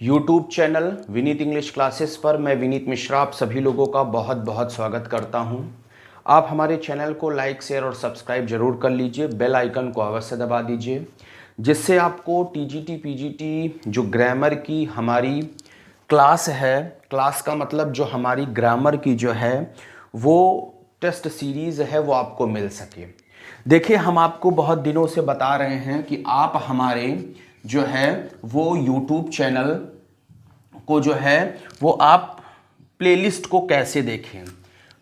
YouTube channel Vineet English classes पर मैं विनीत मिश्रा आप सभी लोगों का बहुत बहुत स्वागत करता हूं। आप हमारे चैनल को लाइक शेयर और सब्सक्राइब जरूर कर लीजिए, बेल आइकन को अवश्य दबा दीजिए, जिससे आपको टीजीटी पीजीटी जो ग्रामर की हमारी क्लास है, क्लास का मतलब जो हमारी ग्रामर की जो है वो टेस्ट सीरीज़ है वो आपको मिल सके। देखिए, हम आपको बहुत दिनों से बता रहे हैं कि आप हमारे जो है वो यूट्यूब चैनल को जो है वो आप प्लेलिस्ट को कैसे देखें।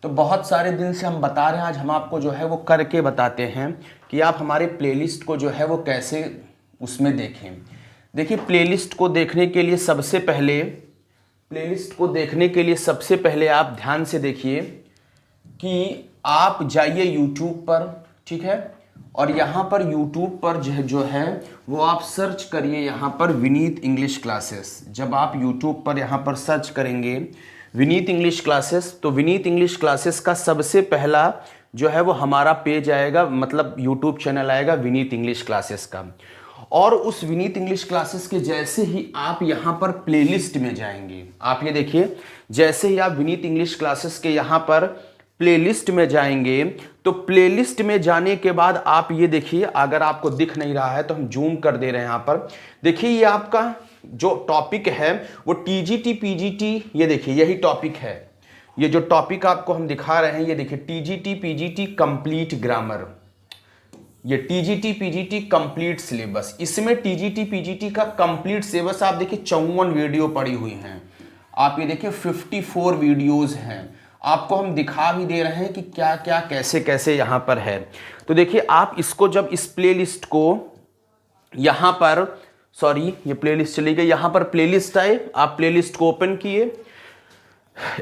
तो बहुत सारे दिन से हम बता रहे हैं, आज हम आपको जो है वो करके बताते हैं कि आप हमारे प्लेलिस्ट को जो है वो कैसे उसमें देखें। देखिए, प्लेलिस्ट को देखने के लिए सबसे पहले आप ध्यान से देखिए कि आप जाइए यूट्यूब पर, ठीक है, और यहाँ पर यूट्यूब पर जो है वो आप सर्च करिए यहाँ पर विनीत इंग्लिश क्लासेस। जब आप यूट्यूब पर यहाँ पर सर्च करेंगे विनीत इंग्लिश क्लासेस, तो विनीत इंग्लिश क्लासेस का सबसे पहला जो है वो हमारा पेज आएगा, मतलब यूट्यूब चैनल आएगा विनीत इंग्लिश क्लासेस का। और उस विनीत इंग्लिश क्लासेस के जैसे ही आप यहाँ पर प्लेलिस्ट में जाएंगे, आप ये देखिए, जैसे ही आप विनीत इंग्लिश क्लासेस के यहाँ पर प्लेलिस्ट में जाएंगे तो प्लेलिस्ट में जाने के बाद आप ये देखिए, अगर आपको दिख नहीं रहा है तो हम जूम कर दे रहे हैं यहाँ पर। देखिए, ये आपका जो टॉपिक है वो टीजीटी पीजीटी, ये देखिए यही टॉपिक है। ये जो टॉपिक आपको हम दिखा रहे हैं ये देखिए, टीजीटी पीजीटी कंप्लीट ग्रामर, ये टीजीटी पीजीटी कंप्लीट सिलेबस। इसमें टीजीटी पीजीटी का कंप्लीट सिलेबस आप देखिए 54 वीडियो पड़ी हुई हैं। आप ये देखिए 54 वीडियोस हैं। आपको हम दिखा भी दे रहे हैं कि क्या क्या कैसे कैसे यहाँ पर है। तो देखिए, आप इसको जब इस प्लेलिस्ट को यहाँ पर, सॉरी ये प्लेलिस्ट चली गई, यहाँ पर प्लेलिस्ट आए, आप प्लेलिस्ट को ओपन किए,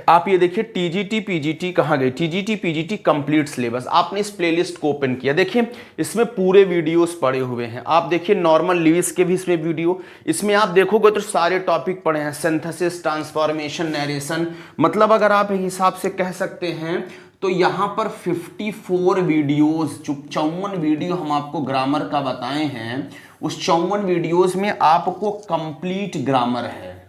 आप ये देखिए टीजीटी पीजीटी कहाँ गई, टीजीटी पीजीटी कंप्लीट सिलेबस। आपने इस प्लेलिस्ट को ओपन किया, देखिए इसमें पूरे वीडियोस पड़े हुए हैं। आप देखिए नॉर्मल लिविस के भी इसमें वीडियो, इसमें आप देखोगे तो सारे टॉपिक पड़े हैं, सिंथेसिस, ट्रांसफॉर्मेशन, नरेशन, मतलब अगर आप हिसाब से कह सकते हैं तो यहाँ पर 54 वीडियोस, जो 54 वीडियो हम आपको ग्रामर का बताए हैं, उस 54 वीडियोस में आपको कंप्लीट ग्रामर है।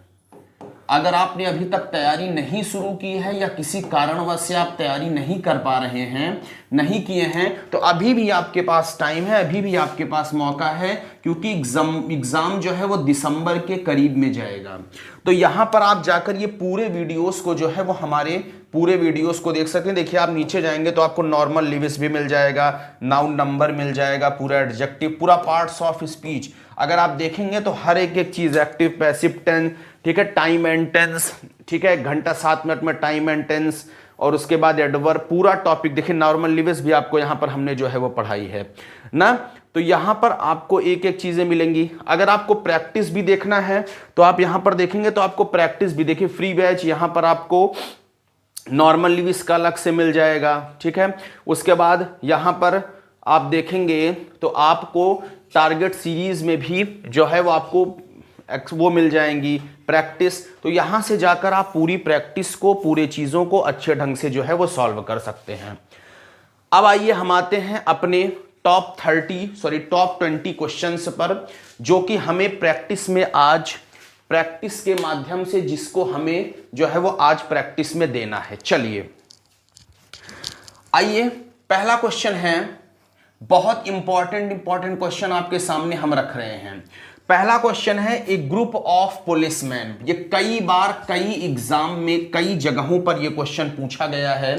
अगर आपने अभी तक तैयारी नहीं शुरू की है या किसी कारणवश से आप तैयारी नहीं कर पा रहे हैं, नहीं किए हैं, तो अभी भी आपके पास टाइम है, अभी भी आपके पास मौका है, क्योंकि एग्जाम जो है वो दिसंबर के करीब में जाएगा। तो यहाँ पर आप जाकर ये पूरे वीडियोस को जो है वो हमारे पूरे वीडियोस को देख सकते हैं। देखिए, आप नीचे जाएंगे तो आपको नॉर्मल लिविस भी मिल जाएगा, नाउन नंबर मिल जाएगा, पूरा एडजेक्टिव, पूरा पार्ट्स ऑफ स्पीच अगर आप देखेंगे तो हर एक चीज, एक्टिव पैसिव टेंस, ठीक है, टाइम एंड टेंस, ठीक है, घंटा 7 मिनट में टाइम एंड टेंस, और उसके बाद एडवर्ब, पूरा टॉपिक देखिए। नॉर्मल लिविस भी आपको यहाँ पर हमने जो है वो पढ़ाई है ना। तो यहाँ पर आपको एक एक चीजें मिलेंगी। अगर आपको प्रैक्टिस भी देखना है तो आप यहाँ पर देखेंगे तो आपको प्रैक्टिस भी, देखिए फ्री बैच यहाँ पर आपको नॉर्मल लिविस का अलग से मिल जाएगा, ठीक है। उसके बाद यहाँ पर आप देखेंगे तो आपको टारगेट सीरीज में भी जो है वो आपको वो मिल जाएंगी प्रैक्टिस। तो यहां से जाकर आप पूरी प्रैक्टिस को, पूरे चीजों को अच्छे ढंग से जो है वो सॉल्व कर सकते हैं। अब आइए हम आते हैं अपने टॉप 20 क्वेश्चंस पर, जो कि हमें प्रैक्टिस में आज, प्रैक्टिस के माध्यम से जिसको हमें जो है वो आज प्रैक्टिस में देना है। चलिए आइए, पहला क्वेश्चन है, बहुत इंपॉर्टेंट क्वेश्चन आपके सामने हम रख रहे हैं। पहला क्वेश्चन है, ए ग्रुप ऑफ पुलिसमैन। ये कई बार कई एग्जाम में कई जगहों पर यह क्वेश्चन पूछा गया है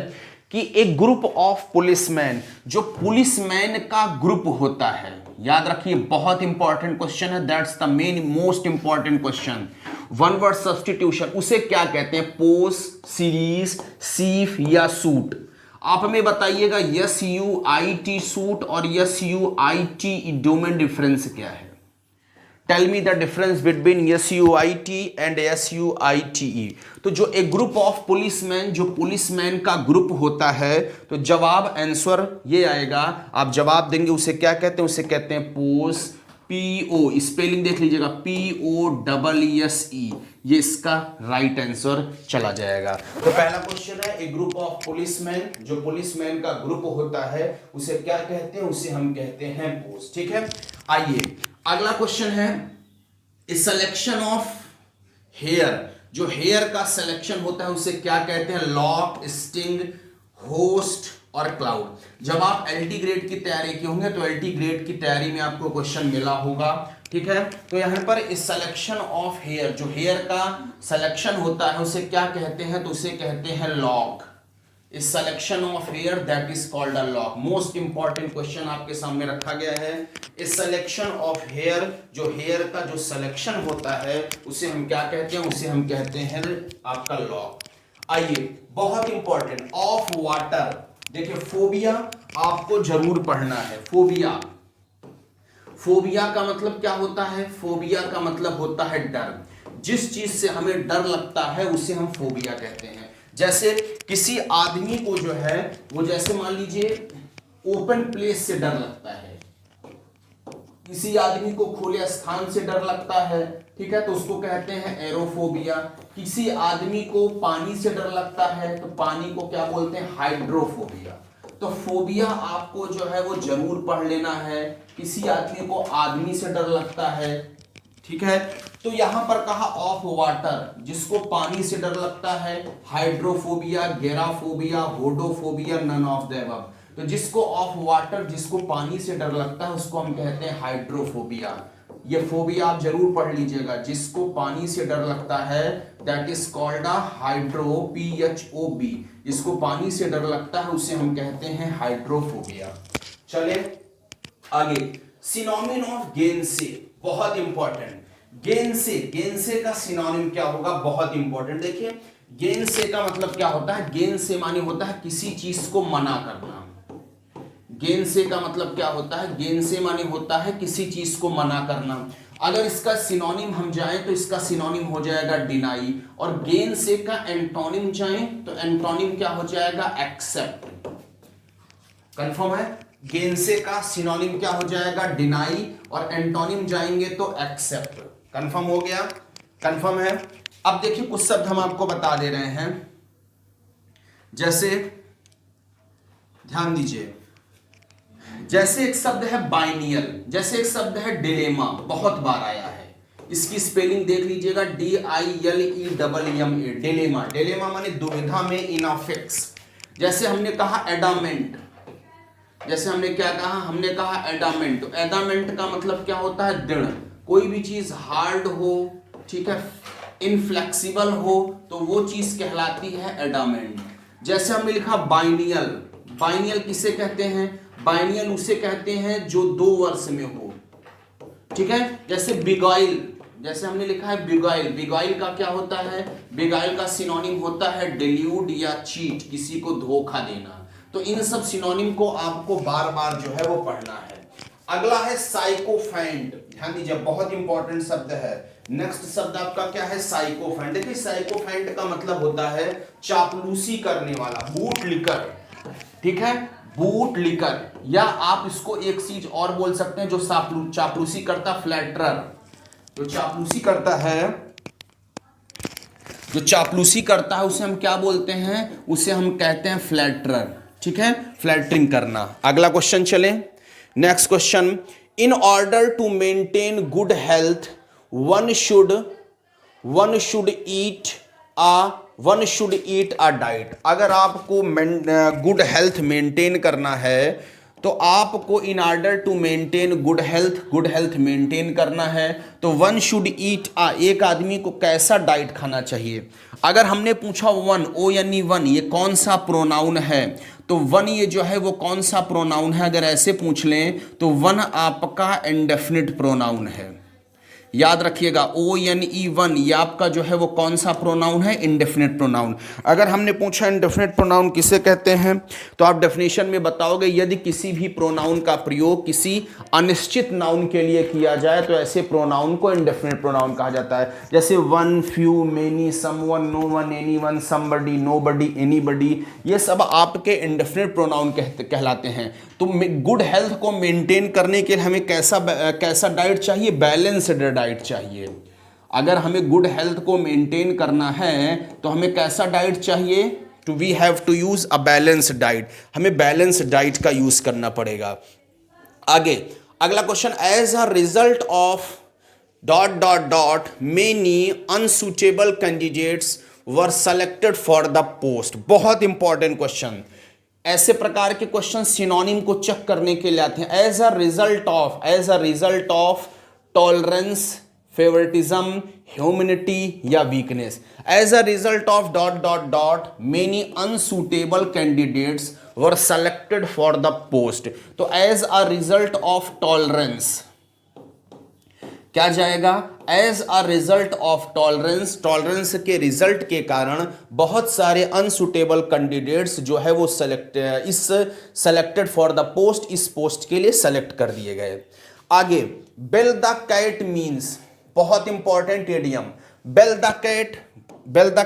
कि एक ग्रुप ऑफ पुलिसमैन, जो पुलिसमैन का ग्रुप होता है, याद रखिए बहुत इंपॉर्टेंट क्वेश्चन है, that's the main most important question. One word substitution, उसे क्या कहते हैं, पोस्ट, सीरीज, सीफ या सूट। आप हमें बताइएगा SUIT सूट और SUIT डोमेन डिफरेंस क्या है। Tell me the difference between SUIT and SUITE। तो जो एक ग्रुप ऑफ पुलिसमैन, जो पुलिसमैन का ग्रुप होता है, तो जवाब आंसर ये आएगा, आप जवाब देंगे उसे क्या कहते हैं, उसे कहते हैं पोस्ट, PO, स्पेलिंग देख लीजिएगा, POSSE, ये इसका राइट आंसर चला जाएगा। तो पहला क्वेश्चन है, एक ग्रुप ऑफ पुलिसमैन, जो पुलिसमैन का ग्रुप होता है उसे क्या कहते हैं, उसे हम कहते हैं पोस्ट, ठीक है। आइए अगला क्वेश्चन है, ए सिलेक्शन ऑफ हेयर, जो हेयर का सिलेक्शन होता है उसे क्या कहते हैं? लॉक, स्टिंग, होस्ट और क्लाउड। जब आप एलटी ग्रेड की तैयारी किए होंगे तो एलटी ग्रेड की तैयारी में आपको क्वेश्चन मिला होगा, ठीक है। तो यहाँ पर इस सिलेक्शन ऑफ हेयर, जो हेयर का सिलेक्शन होता है उसे क्या कहते हैं? तो उसे कहते हैं लॉक। इस selection of hair that is called a lock. Most important question आपके सामने रखा गया है। इस सिलेक्शन ऑफ हेयर, जो हेयर का जो सिलेक्शन होता है उसे हम क्या कहते हैं? उसे हम कहते हैं आपका लॉक। आइए, बहुत इंपॉर्टेंट, ऑफ वाटर। देखिए, फोबिया आपको जरूर पढ़ना है। फोबिया, फोबिया का मतलब क्या होता है? फोबिया का मतलब होता है डर। जिस चीज से हमें डर लगता है उसे हम फोबिया कहते हैं। जैसे किसी आदमी को जो है वो, जैसे मान लीजिए ओपन प्लेस से डर लगता है, किसी आदमी को खुले स्थान से डर लगता है, ठीक है, तो उसको कहते हैं एरोफोबिया। किसी आदमी को पानी से डर लगता है तो पानी को क्या बोलते हैं? हाइड्रोफोबिया। तो फोबिया आपको जो है वो जरूर पढ़ लेना है। किसी आदमी को आदमी से डर लगता है, ठीक है, तो यहां पर कहा ऑफ वाटर, जिसको पानी से डर लगता है, hydrophobia, gerophobia, hodophobia, none of the above. तो जिसको ऑफ वाटर, जिसको पानी से डर लगता है उसको हम कहते हैं हाइड्रोफोबिया। ये फोबिया आप जरूर पढ़ लीजिएगा। जिसको पानी से डर लगता है that is called a hydro, PHOB। जिसको पानी से डर लगता है उसे हम कहते हैं हाइड्रोफोबिया। चले आगे, सिनोनिम ऑफ गेनसे, बहुत इंपॉर्टेंट। गेनसे का सिनोनिम क्या होगा? बहुत इंपॉर्टेंट। देखिए, गेनसे का मतलब क्या होता है? गेनसे माने होता है किसी चीज को मना करना। गेनसे का मतलब क्या होता है? गेनसे माने होता है किसी चीज को मना करना। अगर इसका सिनोनिम हम जाएं तो इसका सिनोनिम हो जाएगा डिनाई, और गेनसे का एंटोनिम जाएं तो एंटोनिम क्या हो जाएगा? एक्सेप्ट। कंफर्म है? गेनसे का सिनोनिम क्या हो जाएगा? डिनाई, और एंटोनिम जाएंगे तो एक्सेप्ट। कंफर्म हो गया? कंफर्म है? अब देखिए, कुछ शब्द हम आपको बता दे रहे हैं। जैसे ध्यान दीजिए, जैसे एक शब्द है बाइनियल, जैसे एक शब्द है डिलेमा, बहुत बार आया है। इसकी स्पेलिंग देख लीजिएगा, DILEMMA, डिलेमा। डिलेमा माने दुविधा में, इन अ फिक्स। जैसे हमने कहा एडामेंट, जैसे हमने क्या कहा? हमने कहा एडामेंट। तो एडामेंट का मतलब क्या होता है? दृढ़। कोई भी चीज हार्ड हो, ठीक है, इनफ्लेक्सिबल हो, तो वो चीज कहलाती है एडामेंट। जैसे हमने लिखा बाइनियल, बाइनियल किसे कहते हैं? बाइनियल उसे कहते हैं जो 2 वर्ष में हो, ठीक है। जैसे बिगाइल, जैसे हमने लिखा है बिगाइल, बिगाइल का क्या होता है? बिगाइल का सिनोनिम होता है डिल्यूड या चीट, किसी को धोखा देना। तो इन सब सिनोनिम को आपको बार बार जो है वो पढ़ना है। अगला है साइकोफेंट। ध्यान दीजिए, बहुत इंपॉर्टेंट शब्द है। नेक्स्ट शब्द आपका क्या है? साइकोफेंट। देखिए, साइकोफेंट का मतलब होता है चापलूसी करने वाला, बूट लिकर, ठीक है, बूट लिकर। या आप इसको एक चीज और बोल सकते हैं, जो चापलूसी करता, फ्लैटरर। जो चापलूसी करता है, जो चापलूसी करता है उसे हम क्या बोलते हैं? उसे हम कहते हैं फ्लैटरर, ठीक है, फ्लैटरिंग करना। अगला क्वेश्चन चले, next question. In order to maintain good health one should eat a diet. अगर आपको गुड हेल्थ मेंटेन करना है तो आपको in order to maintain good health maintain करना है तो वन शुड ईट अ, एक आदमी को कैसा डाइट खाना चाहिए? अगर हमने पूछा वन, ओ यानी वन, ये कौन सा प्रोनाउन है, तो वन ये जो है वो कौन सा प्रोनाउन है? अगर ऐसे पूछ लें तो वन आपका इंडेफिनिट प्रोनाउन है। याद रखिएगा, ONE1 ये आपका जो है वो कौन सा प्रोनाउन है? Indefinite pronoun. अगर हमने पूछा इंडेफिनिट प्रोनाउन किसे कहते हैं, तो आप डेफिनेशन में बताओगे, यदि किसी भी प्रोनाउन का प्रयोग किसी अनिश्चित नाउन के लिए किया जाए तो ऐसे प्रोनाउन को इंडेफिनिट प्रोनाउन कहा जाता है। जैसे one, few, many, someone, no one, anyone, somebody, nobody, anybody, ये सब आपके इंडेफिनिट प्रोनाउन कहलाते हैं। तो गुड हेल्थ को मेंटेन करने के लिए हमें कैसा डाइट चाहिए? बैलेंस्ड डाइट चाहिए। अगर हमें गुड हेल्थ को मेंटेन करना है तो हमें कैसा डाइट चाहिए? We have to use a balanced diet. हमें बैलेंस्ड डाइट का यूज करना पड़ेगा। आगे अगला question, as a result of many unsuitable candidates were selected for the post। बहुत इंपॉर्टेंट क्वेश्चन, ऐसे प्रकार के क्वेश्चन सिनोनिम को चेक करने के लिए आते हैं। As a result of tolerance, favouritism, humanity या weakness. As a result of many unsuitable candidates were selected for the post. तो as a result of tolerance क्या जाएगा? As a result of tolerance के रिजल्ट के कारण बहुत सारे unsuitable candidates जो है वो सेलेक्टेड फॉर द पोस्ट, इस पोस्ट के लिए सेलेक्ट कर दिए गए। आगे, बेल द कैट मीन्स, बहुत important idiom. Bell the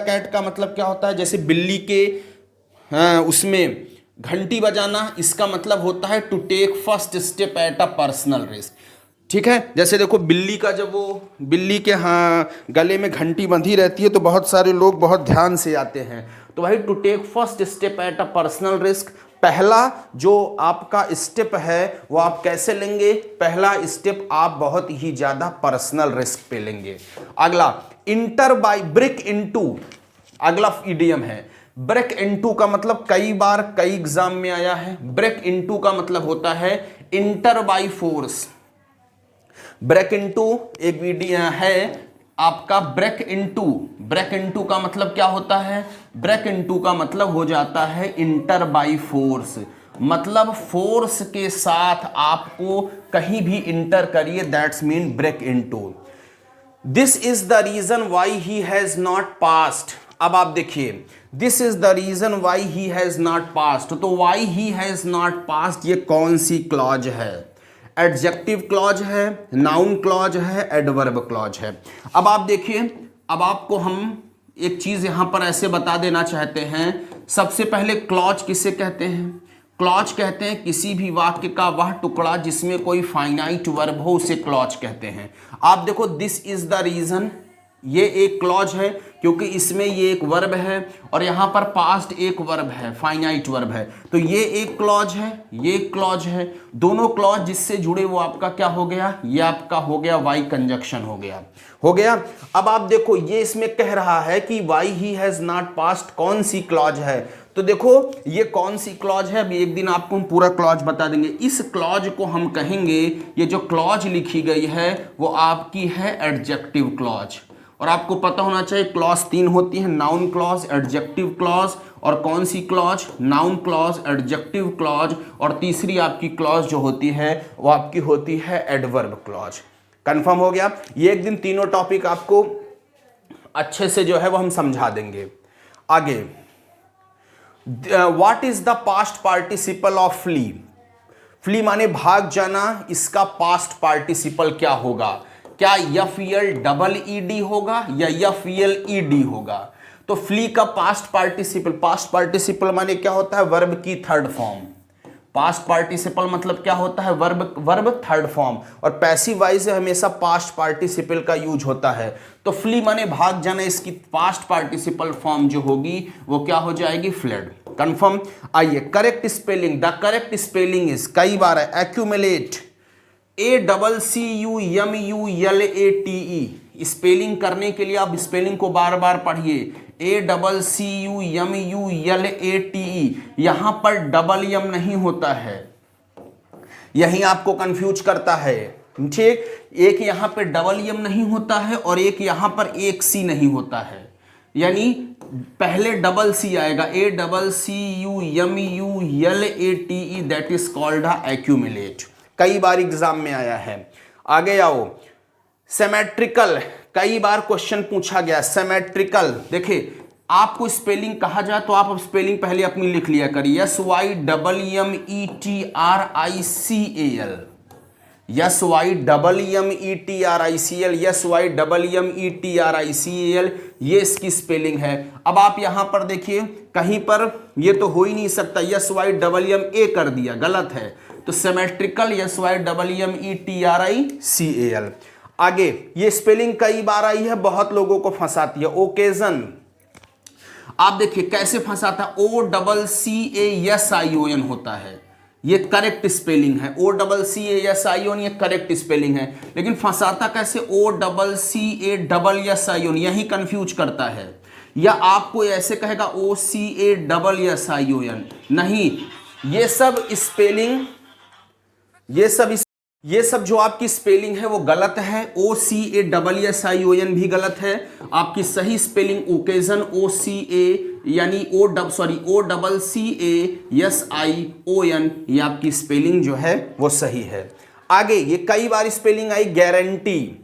cat का मतलब क्या होता है? जैसे बिल्ली के उसमें घंटी बजाना, इसका मतलब होता है to take first step at a personal risk. ठीक है, जैसे देखो बिल्ली का जब वो बिल्ली के गले में घंटी बंधी रहती है तो बहुत सारे लोग बहुत ध्यान से आते हैं। तो भाई to take first step at a personal risk, पहला जो आपका स्टेप है वो आप कैसे लेंगे? पहला स्टेप आप बहुत ही ज्यादा पर्सनल रिस्क पे लेंगे। अगला, इंटर बाय ब्रेक इनटू, अगला इडियम है। ब्रेक इनटू का मतलब कई बार कई एग्जाम में आया है। ब्रेक इनटू का मतलब होता है enter by force. Break into एक वीडियो है आपका, ब्रेक इनटू का मतलब क्या होता है? ब्रेक इनटू का मतलब हो जाता है इंटर बाय फोर्स, मतलब फोर्स के साथ आपको कहीं भी इंटर करिए, that's mean break into. This is the reason why he has not passed. अब आप देखिए, this is the reason why he has not passed, तो why he has not passed ये कौन सी क्लॉज है? एडजेक्टिव क्लॉज है, नाउन क्लॉज है, एडवर्ब क्लॉज है। अब आप देखिए, अब आपको हम एक चीज यहां पर ऐसे बता देना चाहते हैं। सबसे पहले क्लॉज किसे कहते हैं? क्लॉज कहते हैं किसी भी वाक्य का वह टुकड़ा जिसमें कोई फाइनाइट वर्ब हो, उसे क्लॉज कहते हैं। आप देखो, दिस इज द रीजन, ये एक क्लॉज है क्योंकि इसमें ये एक वर्ब है और यहां पर पास्ट एक वर्ब है, फाइनाइट वर्ब है, तो ये एक क्लॉज है, ये एक क्लॉज है। दोनों क्लॉज जिससे जुड़े वो आपका क्या हो गया? ये आपका हो गया वाई कंजक्शन हो गया। अब आप देखो, ये इसमें कह रहा है कि Y he has not past कौन सी क्लॉज है? तो देखो ये कौन सी क्लॉज है, अभी एक दिन आपको हम पूरा क्लॉज बता देंगे। इस क्लॉज को हम कहेंगे, ये जो क्लॉज लिखी गई है वो आपकी है एडजेक्टिव क्लॉज। और आपको पता होना चाहिए क्लॉज 3 होती है, नाउन क्लॉज, एडजेक्टिव क्लॉज, और कौन सी clause? Noun clause, adjective clause, और तीसरी आपकी क्लॉज जो होती है वो आपकी होती है एडवर्ब क्लॉज। कंफर्म हो गया? ये एक दिन तीनों टॉपिक आपको अच्छे से जो है वो हम समझा देंगे। आगे, what is the past participle of flee? Flee माने भाग जाना, इसका पास्ट पार्टिसिपल क्या होगा? क्या FEL होगा या FELED होगा? तो फ्ली का पास्ट पार्टिसिपल माने क्या होता है? वर्ब की थर्ड फॉर्म। पास्ट पार्टिसिपल मतलब क्या होता है? Verb third form. और पैसिव वॉइस से हमेशा पास्ट पार्टिसिपल का यूज होता है। तो फ्ली माने भाग जाना, इसकी पास्ट पार्टिसिपल फॉर्म जो होगी वो क्या हो जाएगी? फ्लेड। कंफर्म? आइए, correct spelling, the correct spelling is, कई बार है, एक्यूमुलेट, ACCUMULATE। स्पेलिंग करने के लिए आप स्पेलिंग को बार बार पढ़िए, ACCUMULATE। यहां पर डबल यम नहीं होता है, यही आपको कंफ्यूज करता है। ठीक, एक यहां पे डबल यम नहीं होता है और एक यहां पर एक सी नहीं होता है, यानी पहले डबल सी आएगा, ACCUMULATE, that is called accumulate. कई बार एग्जाम में आया है। आगे आओ, सिमेट्रिकल, कई बार क्वेश्चन पूछा गया। सिमेट्रिकल, देखिए आपको स्पेलिंग कहा जाए तो आप स्पेलिंग पहले अपनी लिख लिया करिए, SYMMETRICAL, SYMMETRICAL, ये इसकी स्पेलिंग है। अब आप यहां पर देखिए, कहीं पर ये तो हो ही नहीं सकता, SYMMA कर दिया, गलत है। तो सिमेट्रिकल SYMMETRICAL। आगे, ये स्पेलिंग कई बार आई है, बहुत लोगों को फंसाती है। ओकेजन, आप देखिए कैसे फंसाता है, OCCASION होता है, ये करेक्ट स्पेलिंग है, OCCASION ये करेक्ट स्पेलिंग है, लेकिन फंसाता कैसे OCCASION, यही कंफ्यूज करता है। या आपको ऐसे कहेगा OCASSION, नहीं, ये सब स्पेलिंग, ये सब जो आपकी स्पेलिंग है वो गलत है। OCASSION भी गलत है। आपकी सही स्पेलिंग ओकेजन, यानी OCCASION, ये आपकी स्पेलिंग जो है वो सही है। आगे ये कई बार स्पेलिंग आई गारंटी,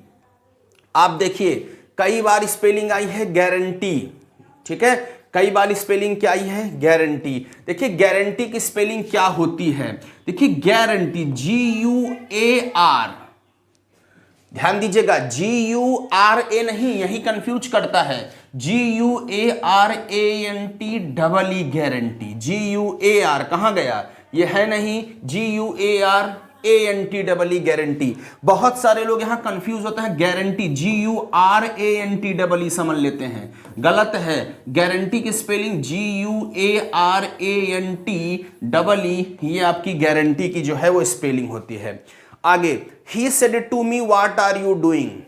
आप देखिए कई बार स्पेलिंग आई है गारंटी, ठीक है, कई बार स्पेलिंग क्या आई है गारंटी। देखिए गारंटी की स्पेलिंग क्या होती है, देखिए गारंटी GUAR, ध्यान दीजिएगा GURA नहीं, यही कंफ्यूज करता है, GUARANT गारंटी, GUAR कहां गया, ये है नहीं, GUARANT गारंटी। बहुत सारे लोग यहां कंफ्यूज होते हैं, गारंटी GURANT समझ लेते हैं, गलत है। गारंटी की स्पेलिंग GUARANT, ये आपकी गारंटी की जो है वो स्पेलिंग होती है। आगे he said to me what are you doing,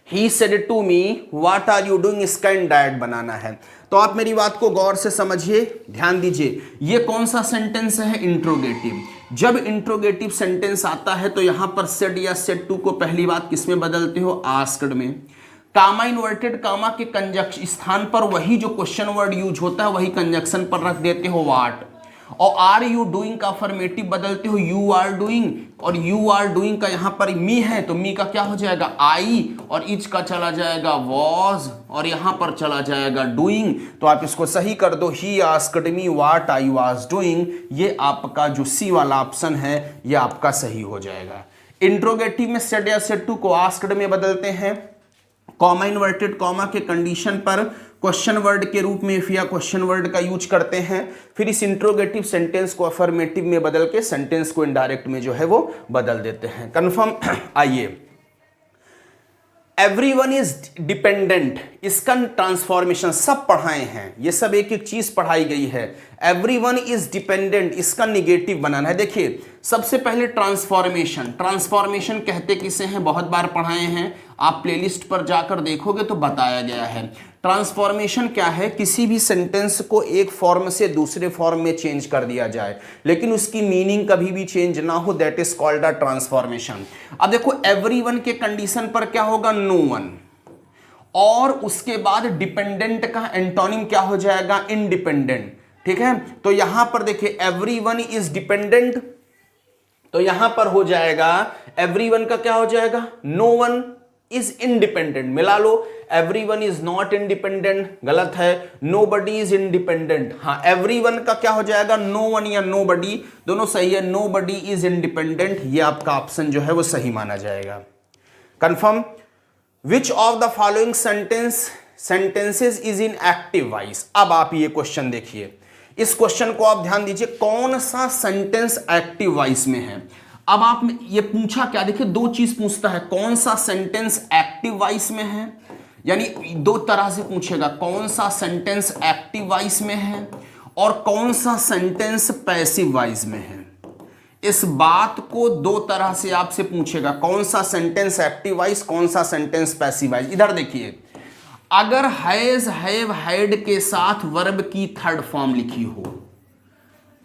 he said to me what are you doing, इसका इंडायरेक्ट बनाना है। तो आप मेरी बात को गौर से समझिए, ध्यान दीजिए, ये कौन सा सेंटेंस है, इंट्रोगेटिव। जब इंट्रोगेटिव सेंटेंस आता है तो यहां पर सेड या सेड टू को पहली बात किसमें बदलते हो, आस्क्ड में। कामा इन्वर्टेड कामा के कंजक्शन स्थान पर वही जो क्वेश्चन वर्ड यूज होता है वही कंजक्शन पर रख देते हो व्हाट, और आर यू डूइंग का अफर्मेटिव बदलते हो यू आर डूइंग, और यू आर डूइंग का यहां पर मी है तो मी का क्या हो जाएगा आई, और इज का चला जाएगा वॉज, और यहां पर चला जाएगा डूइंग। तो आप इसको सही कर दो, he asked me what I was doing, ये आपका जो सी वाला ऑप्शन है ये आपका सही हो जाएगा। इंट्रोगेटिव में सेड या सेड टू को आस्क्ड में बदलते हैं, कॉमा इन्वर्टेड कॉमा के कंडीशन पर क्वेश्चन वर्ड के रूप में इफ या क्वेश्चन वर्ड का यूज करते हैं, फिर इस इंट्रोगेटिव सेंटेंस को अफर्मेटिव में बदल के सेंटेंस को इनडायरेक्ट में जो है वो बदल देते हैं। कंफर्म, आइए एवरीवन इज डिपेंडेंट, इसका ट्रांसफॉर्मेशन सब पढ़ाए हैं, ये सब एक एक चीज पढ़ाई गई है। एवरीवन इज डिपेंडेंट, इसका निगेटिव बनाना है। देखिए सबसे पहले ट्रांसफॉर्मेशन, ट्रांसफॉर्मेशन कहते किसे हैं, बहुत बार पढ़ाए हैं, आप प्लेलिस्ट पर जाकर देखोगे तो बताया गया है। ट्रांसफॉर्मेशन क्या है, किसी भी सेंटेंस को एक फॉर्म से दूसरे फॉर्म में चेंज कर दिया जाए लेकिन उसकी मीनिंग कभी भी चेंज ना हो, that is called a transformation. अब देखो एवरीवन के कंडीशन पर क्या होगा, नो वन, और उसके बाद डिपेंडेंट का एंटोनिम क्या हो जाएगा, इंडिपेंडेंट, ठीक है। तो यहां पर देखिए एवरीवन इज डिपेंडेंट, तो यहां पर हो जाएगा एवरीवन का क्या हो जाएगा, नो वन इज इंडिपेंडेंट, मिला लो। एवरीवन इज नॉट इंडिपेंडेंट, गलत है। नोबडी इज इंडिपेंडेंट, हाँ एवरीवन का क्या हो जाएगा, नो वन या नोबडी, दोनों सही है। नोबडी इज इंडिपेंडेंट, ये आपका ऑप्शन जो है वो सही माना जाएगा। Confirm, which of the following sentences is in active voice. अब आप ये क्वेश्चन देखिए, इस क्वेश्चन को आप ध्यान दीजिए, कौन सा सेंटेंस एक्टिव वॉइस में है। अब आप ये पूछा क्या, देखिए दो चीज पूछता है, कौन सा सेंटेंस एक्टिव वॉइस में है, यानी दो तरह से पूछेगा, कौन सा सेंटेंस एक्टिव वॉइस में है और कौन सा सेंटेंस पैसिव वॉइस में है। इस बात को दो तरह से आपसे पूछेगा, कौन सा सेंटेंस एक्टिव वॉइस, कौन सा सेंटेंस पैसिव वॉइस। इधर देखिए, अगर हैज हैव हैड के साथ वर्ब की थर्ड फॉर्म लिखी हो,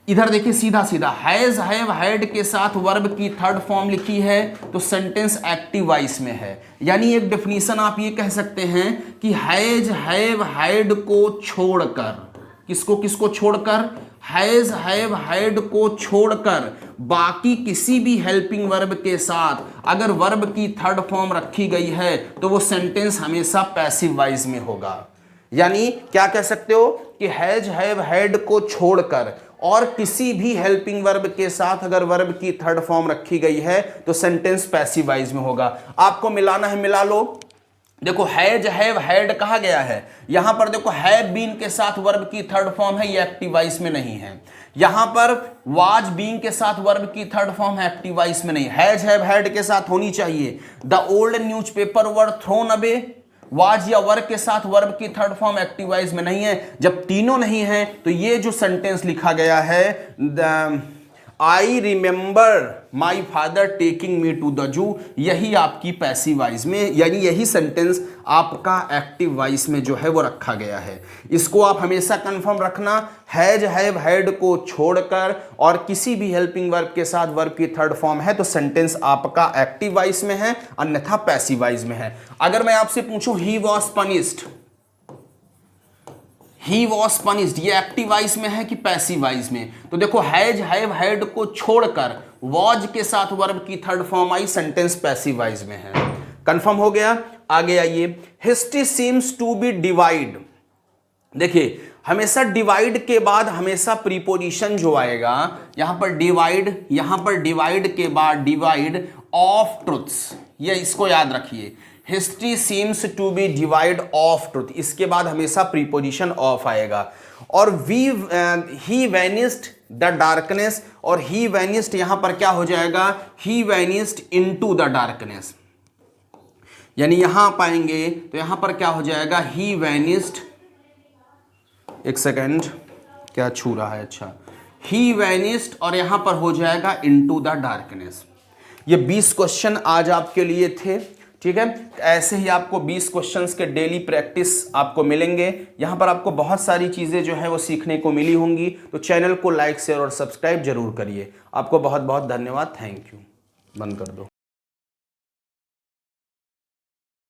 इधर देखिए सीधा सीधा हैज हैव हैड के साथ वर्ब की थर्ड फॉर्म लिखी है तो सेंटेंस एक्टिव वॉइस में है। यानी एक डेफिनेशन आप ये कह सकते हैं कि हैज हैव हैड को छोड़कर, किसको किसको छोड़कर, हैज हैव हैड को छोड़कर बाकी किसी भी हेल्पिंग वर्ब के साथ अगर वर्ब की थर्ड फॉर्म रखी गई है तो वो सेंटेंस हमेशा पैसिव वॉइस में होगा। यानी क्या कह सकते हो कि हैज हैव हैड को छोड़कर और किसी भी हेल्पिंग वर्ब के साथ अगर वर्ब की थर्ड फॉर्म रखी गई है तो सेंटेंस पैसिव वॉइस में होगा। आपको मिलाना है, मिला लो। देखो हैज हैव हैड कहा गया है, यहां पर देखो हैव बीन के साथ वर्ब की थर्ड फॉर्म है, ये एक्टिव वॉइस में नहीं है। यहां पर वाज बीइंग के साथ वर्ब की थर्ड फॉर्म है, एक्टिव वॉइस में नहीं। हैज हैव हैड के साथ होनी चाहिए। The old newspaper were thrown away, was या वर्क के साथ वर्ब की थर्ड फॉर्म एक्टिव वॉइस में नहीं है। जब तीनों नहीं है तो ये जो सेंटेंस लिखा गया है I remember my father taking me to the zoo, यही आपकी पैसिव वॉइस में, यानी यही सेंटेंस आपका एक्टिव वॉइस में जो है वो रखा गया है। इसको आप हमेशा कंफर्म रखना, हैज हैव हैड को छोड़कर और किसी भी हेल्पिंग वर्ब के साथ वर्ब की थर्ड फॉर्म है तो सेंटेंस आपका एक्टिव वॉइस में है, अन्यथा पैसिव वॉइस में है। अगर मैं आपसे पूछूं he was punished, he was punished, ये एक्टिव वॉइस में है कि पैसिव वॉइस में? तो देखो हैज हैव हैड को छोड़कर वॉज के साथ वर्ब की थर्ड फॉर्म आई, सेंटेंस पैसिव वॉइस में है। कंफर्म हो गया? आगे आइए, history seems to be divide. देखिए हमेशा डिवाइड के बाद हमेशा प्रीपोजिशन जो आएगा, यहां पर डिवाइड, यहां पर डिवाइड के बाद डिवाइड ऑफ ट्रुथ्स, ये इसको याद रखिए। History seems to be divide of truth, इसके बाद हमेशा प्रीपोजिशन ऑफ आएगा। और ही वैनिस्ड द डार्कनेस, और ही वैनिस्ड यहां पर क्या हो जाएगा, ही वैनिस्ड इनटू द डार्कनेस, यानी यहां पाएंगे तो यहां पर क्या हो जाएगा, ही वैनिस्ड, एक सेकेंड क्या छू रहा है, अच्छा, ही वैनिस्ड और यहां पर हो जाएगा इनटू द डार्कनेस। ये 20 क्वेश्चन आज आपके लिए थे, ठीक है। ऐसे ही आपको 20 क्वेश्चंस के डेली प्रैक्टिस आपको मिलेंगे। यहाँ पर आपको बहुत सारी चीज़ें जो है वो सीखने को मिली होंगी, तो चैनल को लाइक शेयर और सब्सक्राइब जरूर करिए। आपको बहुत बहुत धन्यवाद, थैंक यू। बंद कर दो।